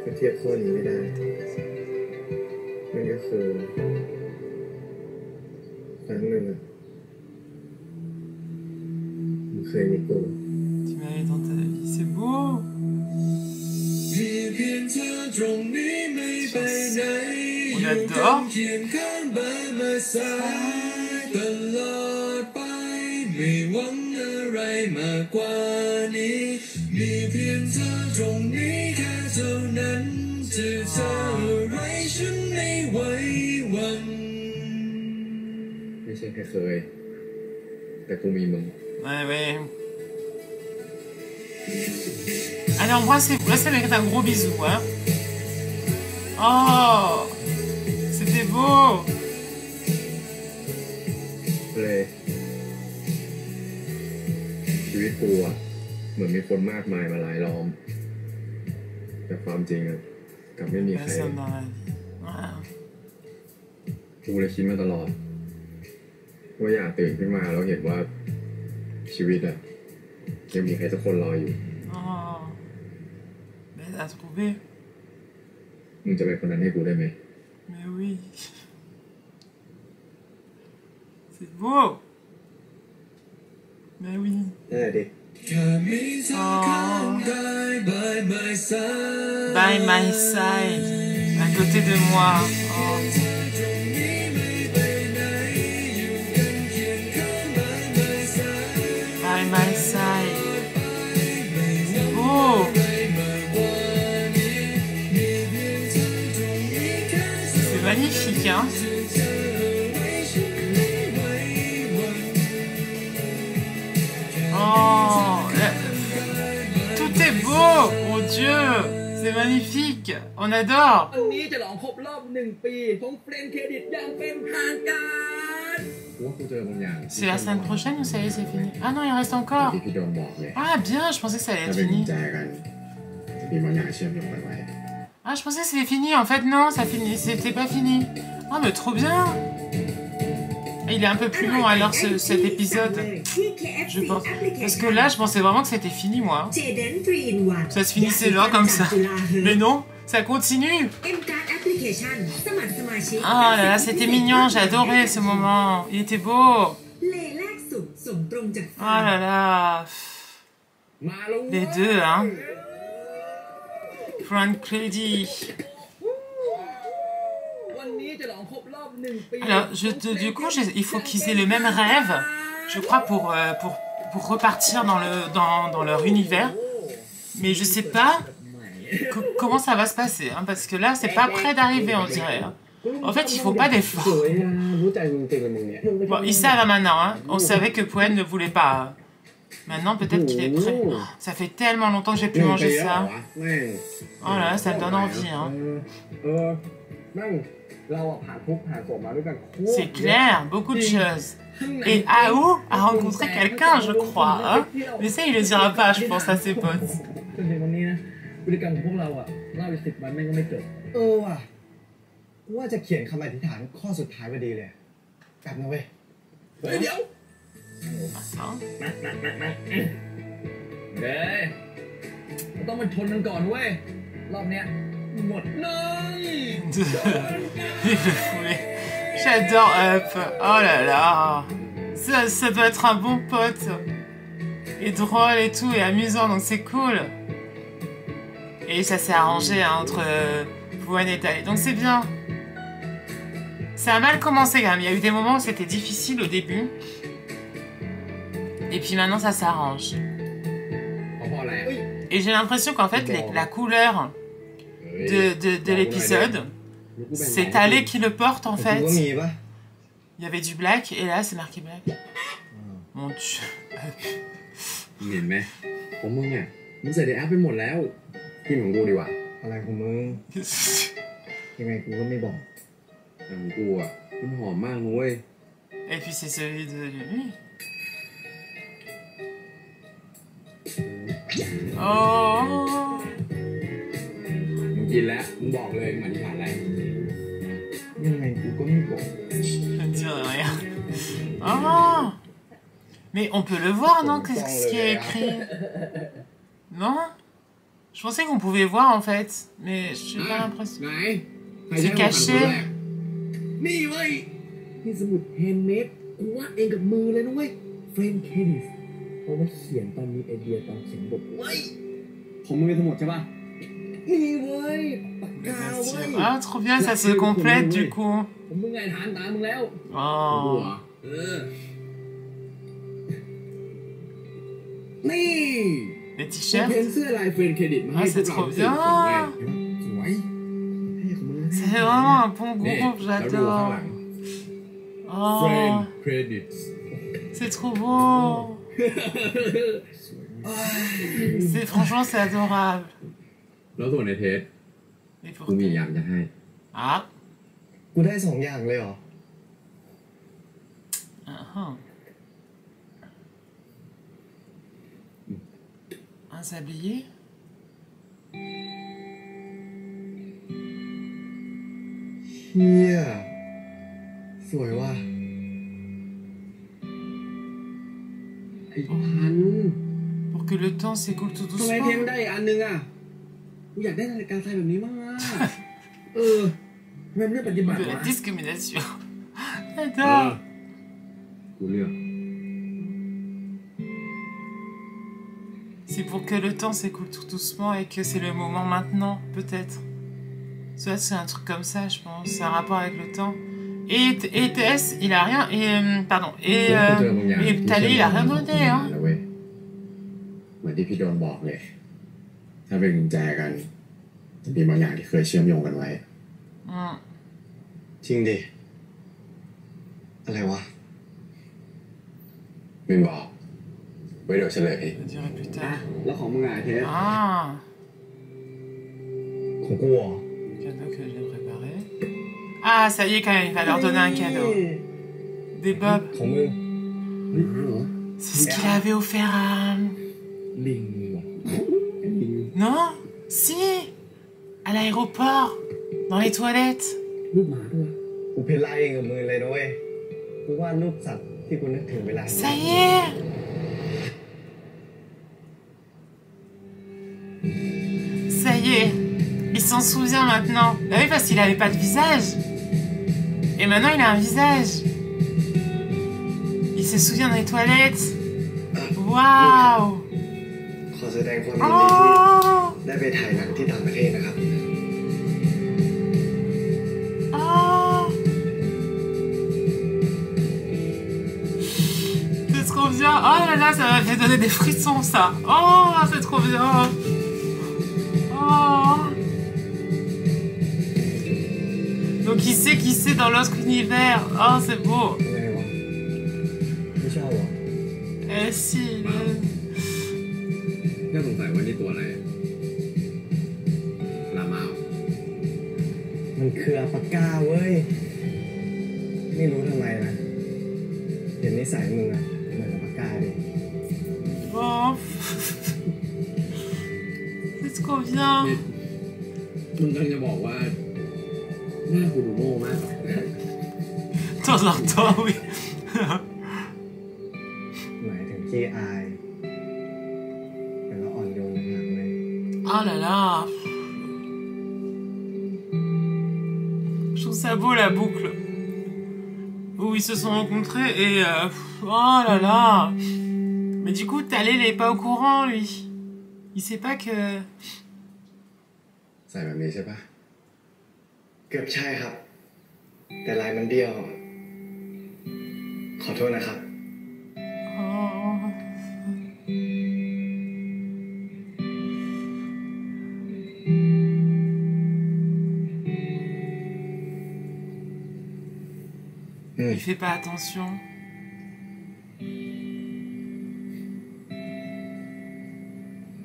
ก็เทียบข้อนี้ไม่ได้มันก็คือครั้งหนึ่งอ่ะมึงเคยมีกู Tu mérites dans ta vie. C'est beau. On adore. ไม่หวังอะไรมากกว่านี้มีเพียงเธอตรงนี้แค่เท่านั้นจะเธออะไรฉันไม่ไหวหวัง ไม่ใช่แค่เคย แต่กูมีมึง Ouais, ouais. Allez, embrassez-vous avec un gros bisou, hein. Oh, c'était beau. เลยชีวิตกูอะเหมือนมีคนมากมายมาหลายล้อม แต่ความจริงอะกลับไม่มีใคร Personne dans la vie. Voilà. กูเลยคิดมาตลอดว่าอยากตื่นขึ้นมาแล้วเห็นว่าชีวิตอะยังมีใครสักคนรออยู่ Oh, belle à trouver. มึงจะเป็นคนนั้นให้กูได้ไหม Mais oui. C'est beau. Mais oui. ได้ดิ Oh. By my side. À côté de moi. Oh. By my side. Oh. C'est magnifique, hein. Oh, tout est beau, mon Dieu, c'est magnifique, on adore. วันนี้จะหลองครบรอบ1 ปีของเฟรนด์เครดิตอย่างเป็นทางการ กูว่ากูเจอบางอย่าง C'est la semaine prochaine ou ça y est, c'est fini? Ah non, il reste encore. ที่พี่โดนบอกเลย Ah bien, je pensais que ça allait ถ้า être เป็นกุญ fini. แจกันจะมีบางอย่างเชื่อมโยงกันไว้ Ah, je pensais que c'était fini, en fait non, ça finit, c'était pas fini. Ah mais trop bien. Il est un peu plus long alors cet épisode, ที่ KFC je pense. Application Parce que là, je pensais vraiment que c'était fini, moi. เจเดน3-in-1 Ça se finissait là, comme ça. Mais non, ça continue. M-Card Application สมัครสมาชิก Ah là là, c'était mignon, j'ai adoré ce moment. Il était beau. เลแรกสุดส่งตรงจาก Ah là là. มาแล้ว Les deux, hein. Frank Credit. วันนี้จะหลองครบรอบ1 ปี Alors, du coup, il faut qu'ils aient le même rêve, je crois, pour repartir dans leur univers. Mais je sais pas comment ça va se passer, hein, parce que là, c'est pas près d'arriver, on dirait. Hein. En fait, il faut pas d'effort. สวยนะรู้ใจมึงเก่งกับมึงเนี่ย Bon, ils savent maintenant, hein. On savait que Poen ne voulait pas. Maintenant, peut-être qu'il est prêt. Oh, ça fait tellement longtemps que j'ai plus mangé ça. แม่ง Oh là là, ça me donne envie, hein. แม่งเราอะผ่านทุกข์ผ่านโศกมาด้วยกันโคตร C'est clair, beaucoup de choses. Et Ao a rencontré quelqu'un, je crois. Hein. Mais ça, il le dira pas, je pense, à ses potes. จนถึงวันนี้นะพฤติกรรมของพวกเราอะเล่าไป10 วันแม่งก็ไม่จบว่ะกูว่าจะเขียนคำอธิษฐานข้อสุดท้ายพอดีเลยกลับนะเว้ยเดี๋ยว Attends. เด้เราต้องมาชนมันก่อนเว้ยรอบเนี้ยหมดเลย Il le foulait. J'adore Up. Oh là là. Ça doit être un bon pote. Et drôle et tout, et amusant, donc c'est cool. Et ça s'est arrangé hein, entre Poen et Tae. Donc c'est bien. Ça a mal commencé quand même. Il y a eu des moments où c'était difficile au début. Et puis maintenant ça s'arrange. พออะไร Et j'ai l'impression qu'en fait la couleur de l'épisode, c'est Tae qui le porte en กู fait. ก็มีปะ Il y avait du black et là c'est marqué black. Mon Dieu. เห็นไหมของมึงอ่ะมึงใส่ในแอปไปหมดแล้วกินของกูดีกว่า อะไรของมึงยังไงกูก็ไม่บอก แต่ของกูอ่ะมันหอมมากนุ้ย Et puis c'est celui de lui. Oh. มึงกินแล้วมึงบอกเลยมึงอธิษฐานอะไร ยังไงกูก็ไม่บอก Je ne dis rien. Oh. Mais on peut le voir, non? Qu'est-ce qui est écrit? Non? Je pensais qu'on pouvait voir en fait, mais j'ai pas l'impression. ไหน C'est caché. นี่เว้ยนี่สมุดแฮนด์เมดกูวาดเองกับมือเลยนะเว้ยเฟรนด์เคดิสเอาไว้เขียนตอนมีไอเดียตอนเขียนบทเว้ยของมึงเป็นสมุดใช่ป่ะนี่เว้ยปากกาเว้ย Ah, trop bien, ça se complète du coup. ผมมึงไงฐานตามมึงแล้ว Oh. นี่ Les ผม t-shirts. เพ้นเสื้อลายเฟรนด์เครดิตมาให้ Ah, พว c'est กเรา trop สี่คนเว้ย bien. สวยเท่ของมึงเลย C'est vraiment un bon นี่ groupe, แล้วดูข้างหลั j'adore. งเฟรนด์ Oh, เครดิต c'est trop beau. Franchement, c'est adorable. แล้วส่วนในเทส Et กูมี pour... อย่างจะให้ Ah. กูได้2 อย่างเลยเหรอ Uh-huh. Un sablier. เชี่ยสวยว่ะ ไอ้พัน Pour que le temps s'écoule tout ทำไมเพียง doucement. ได้อีกอันนึงอ่ะกูอยากได้นาฬิกาทรายแบบนี้มากอะทำไมไม่ได้ปฏิบัติ De วะ la discrimination. เออ J'adore. กูเลือก C'est pour que le temps s'écoule tout doucement et que c'est le moment maintenant, peut-être. Ça, c'est un truc comme ça, je pense. C'est un rapport avec le temps. Et TS, il a rien. Et, pardon. กูเจอบางอย่าง Et Thalé, il a rien donné, hein. แล้วเว้ยเหมือนที่พี่โดนบอกเลย ถ้าเป็นกุญแจกันจะมีบางอย่างที่เคยเชื่อมโยงกันไว้ Hmm. จริงดิ อะไรวะ มึงบอกไว้เดี๋ยวเฉลย Je le dirai plus tard. แล้วของมึงไงเทส Ah. ของกูเหรอ Cadeau que j'ai préparé. Ah, ça y est, quand même, il va leur donner un cadeau. Des bobs. ของมึง เฮ้ยเหรอ C'est ce qu'il avait offert à... ลิงว่ะลิง Non? Si! À l'aéroport. Dans les toilettes. รูปหมาด้วย กูเพ้นไล่เองกับมือเลยนะเว้ย กูวาดรูปสัตว์ที่กูนึกถึงเวลา Ça y est! Ça y est, il s'en souvient maintenant. Bah oui, parce qu'il avait pas de visage. Et maintenant, il a un visage. Il se souvient des toilettes. Waouh! ขอแสดงความยินดีที่ Oh! ได้ไปถ่ายหนังที่ต่างประเทศนะครับ Oh! C'est trop bien. Oh là là, ça m'a fait donner des frissons, ça. Oh, c'est trop bien. Oh! Donc il sait qui c'est dans l'autre univers. Oh, c'est beau. ยังไงวะ ไม่ชอบเหรอ Eh si. น่าสงสัยว่านี่ตัวอะไรลามา มันคืออัลปาก้าเว้ย ไม่รู้ทำไมนะ เห็นนิสัยมึงอะเหมือนอัลปาก้าดิ Oh. C'est trop bien. มึงกำลังจะบอกว่าหน้ากูดูโง่มาก De temps en temps, oui. หมายถึงขี้อาย แต่เราอ่อนโยนต่างหากเลย Oh là là. Je trouve ça beau la boucle. Où ils se sont rencontrés et... oh là là. Mais du coup, Thalé, il est pas au courant, lui. Il sait pas que... ใส่แบบนี้ใช่ปะ เกือบใช่ครับ แต่ลายมันเบี้ยว ขอโทษนะครับ Oh. Il fait pas attention.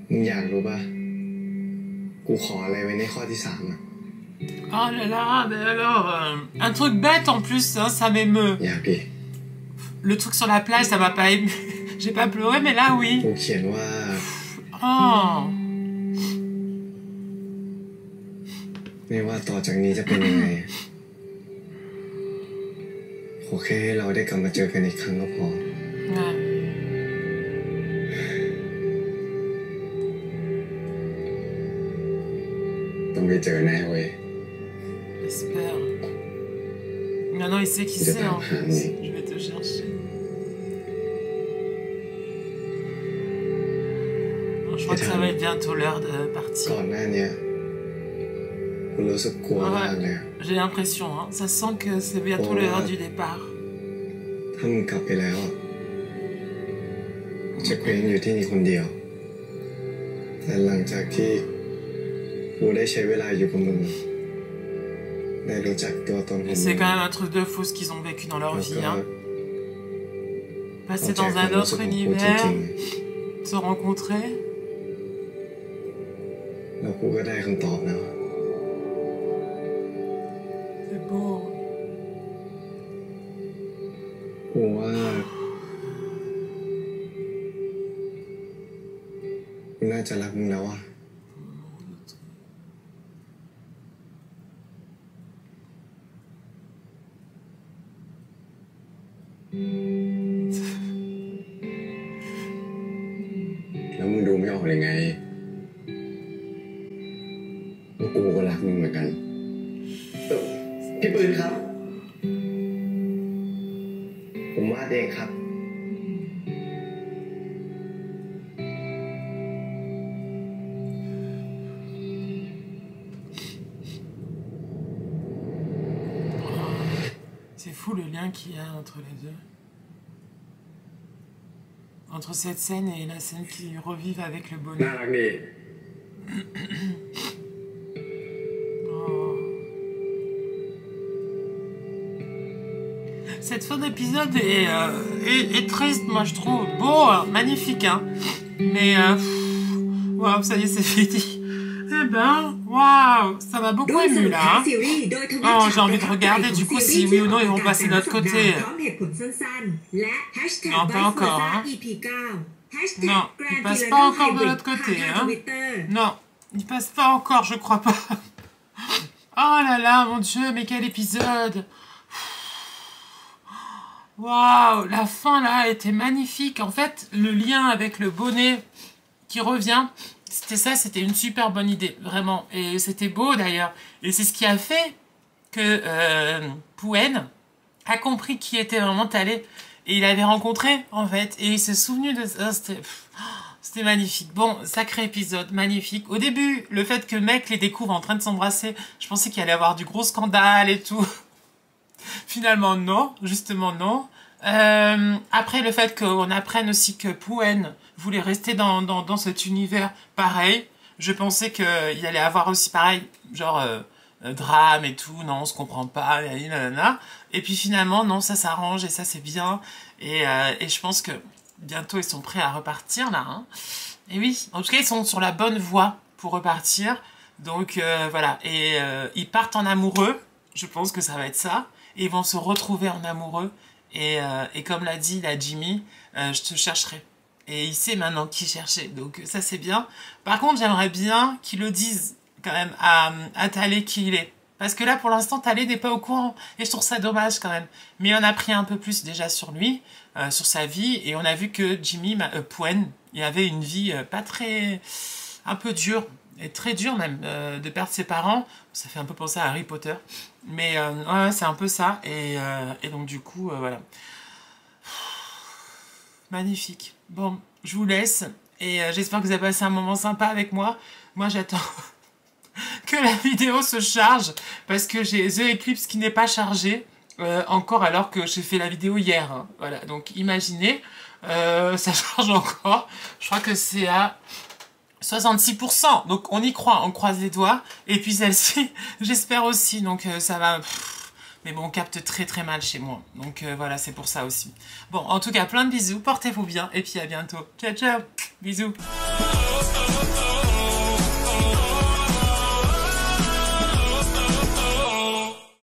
มึงอยากรู้ป่ะ กูขออะไรไว้ในข้อที่ 3อะ Oh là là, mais alors... un truc bête en plus, hein, ça m'émeut. อยากดิ Le truc sur la plage, ça m'a pas ému. J'ai pas pleuré, mais là, oui. กูเขียนว่า Oh. ไม่ว่าต่อจากนี้จะเป็นยังไงขอแค่ให้เราได้กลับมาเจอกันอีกครั้งก็พอ Ouais. ต้องไปเจอแน่เว้ย J'espère. Maintenant, il sait qui Je vais c'est en pas plus. ramener. Je vais te chercher. Bon, je crois que ça va être bientôt l'heure de ก่อ partir. นหน้าเนี้ยกูรู้สึกกลัวมากเลย J'ai l'impression, hein. Ça sent que c'est bientôt l'heure du départ. ถ้ามึงกลับไปแล้วอะจะเคว้งอยู่ที่นี่คนเดียว แต่หลังจากที่กูได้ใช้เวลาอยู่กับมึงได้รู้จักตัวตนของ Et มึ c'est ง quand même un truc de fou ce qu'ils ont vécu dans leur แล้ว vie, ก็ hein. เข้า Passer ใจ dans ความ un รู้สึก autre ของกูจ univers, ริง se rencontrer. ๆแล้วกูก็ได้คำตอบแล้ว C'est beau. กูว่ากูน่าจะรักมึงแล้วอ่ะ แล้วมึงดูไม่ออกเลยไงว่ากูก็รักมึงเหมือนกันพี่ปืนครับ ผมวาดเองครับ C'est fou le lien qu'il y a entre les deux. Entre cette scène et la scène qu'ils revivent avec le น่า bonheur. รักดี Oh. Cette fin d'épisode est triste, moi je trouve. Beau, magnifique, hein. Mais, waouh, ça y est, c'est fini. Eh ben, waouh, ça m'a beaucoup ด้วยส ému รุป là. ท้าย Hein. ซีรีส์โดยทวัช Oh, ชั j'ai ด envie de regarder du coup si oui ou non ils vont passer de notre côté. พร้อมเหตุผลสั้นๆ และแฮชแท็ก Non, ไว pas ซ์เวอร์ encore, ซ่า hein. EP 9 แฮชแท็ก Non, แกร il นด์ passe ฟิล pas า encore ไฮ de บริด l'autre ผ่าน côté, ทาง hein. ทวิตเตอร์ Non, il passe pas encore, je crois pas. Oh là là, mon Dieu, mais quel épisode. Waouh, la fin là était magnifique. En fait, le lien avec le bonnet qui revient, c'était une super bonne idée, vraiment. Et c'était beau d'ailleurs. Et c'est ce qui a fait que Pouen a compris qui était vraiment Thalé. Et il avait rencontré, en fait. Et il s'est souvenu de ça. C'était magnifique. Bon, sacré épisode, magnifique. Au début, le fait que le mec les découvre en train de s'embrasser, je pensais qu'il allait y avoir du gros scandale et tout. Finalement, non. Justement, non. Après, le fait qu'on apprenne aussi que Pouen voulait rester dans cet univers, pareil. Je pensais qu'il allait avoir aussi pareil, genre drame et tout. Non, on se comprend pas. Nanana. Et puis finalement, non, ça s'arrange et ça c'est bien. Et je pense que bientôt ils sont prêts à repartir là. Hein. Et oui, en tout cas, ils sont sur la bonne voie pour repartir. Donc voilà. Et ils partent en amoureux. Je pense que ça va être ça. Et ils vont se retrouver en amoureux. Et comme l'a dit la Jimmy, je te chercherai. Et il sait maintenant qui chercher. Donc ça c'est bien. Par contre, j'aimerais bien qu'ils le disent quand même à Thalé qui il est. Parce que là, pour l'instant, Thalé n'est pas au courant. Et je trouve ça dommage quand même. Mais on a pris un peu plus déjà sur lui, sur sa vie. Et on a vu que Jimmy, Pouen, il avait une vie pas très... un peu dure. Et très dure même, de perdre ses parents. Ça fait un peu penser à Harry Potter. Mais ouais, c'est un peu ça. Et donc du coup, voilà. Magnifique. Bon, je vous laisse. Et j'espère que vous avez passé un moment sympa avec moi. Moi, j'attends... que la vidéo se charge parce que j'ai The Eclipse qui n'est pas chargé encore alors que j'ai fait la vidéo hier. Hein. Voilà, donc imaginez, ça charge encore. Je crois que c'est à 66%. Donc on y croit, on croise les doigts. Et puis celle-ci, j'espère aussi. Donc ça va... Mais bon, on capte très très mal chez moi. Donc voilà, c'est pour ça aussi. Bon, en tout cas, plein de bisous. Portez-vous bien. Et puis à bientôt. Ciao, ciao. Bisous.